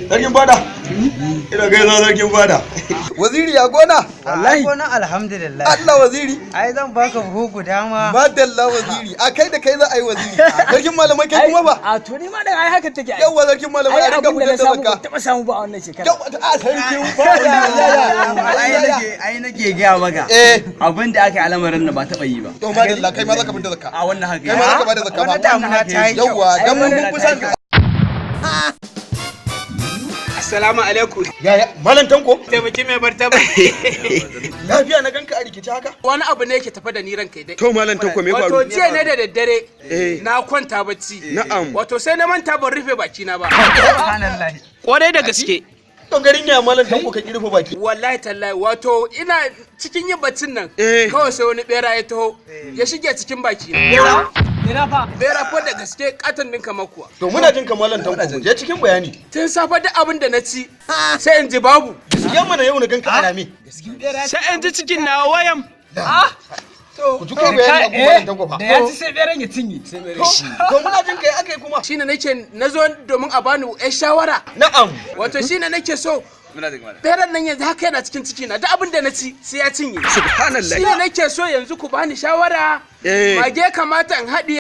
Sarkin fada. Ina gaisa sarkin fada. Waziri ya gona? Wallahi. Gona alhamdulillah. Allah waziri. Ai zan baka buhu guda ma. Madalla waziri. A kai da kai za a yi waziri. Sarkin malamai kai kuma ba? A to ni ma da ai haka take ai. Yawwa sarkin malamai a rinka fitar da zakka. Taba samu ba a wannan shekara. Yawwa a sarkin fada. Ai nake gaya maka. Abin da aka yi al'amarin nan ba taɓa yi ba. To madalla kai ma za ka fitar da zakka. A wannan haka. Kai ma za ka bada zakka ba. Wannan damuna ta yi kyau. Yawwa dan mun kusan. Assalamu alaikum. Yaya malam tanko? Taimaki mai martaba. Lafiya na ganka a rikici haka? Wani abu ne yake tafa da ni ranka dai. To malam tanko me faru? Wato jiya ne da daddare na kwanta bacci. Na'am. Wato sai na manta ban rufe baki na ba. Subhanallah. Kwarai da gaske. To garin ya malam tanko ka kirfa baki. Wallahi tallahi wato ina cikin yin baccin nan kawai sai wani bera ya taho ya shige cikin baki na. Bera fa da gaske katon din kamar kuwa. To muna jin kamalan tanko je cikin bayani. Tun safa duk abin da na ci sai in ji babu. Yamma na yau na ganka alame. Sai in ji cikin na wayan. Ku ji ko bayani a gumalan tanko fa. Da ya ci sai beran ya cinye. To muna jin kai akai kuma. Shine nake nazo domin a bani shawara. Na'am. Wato shine nake so beran nan yanzu haka yana cikin ciki na duk abin da na ci sai ya cinye. Subhanallah. Shine nake so yanzu ku bani shawara. Mage kamata in haɗiye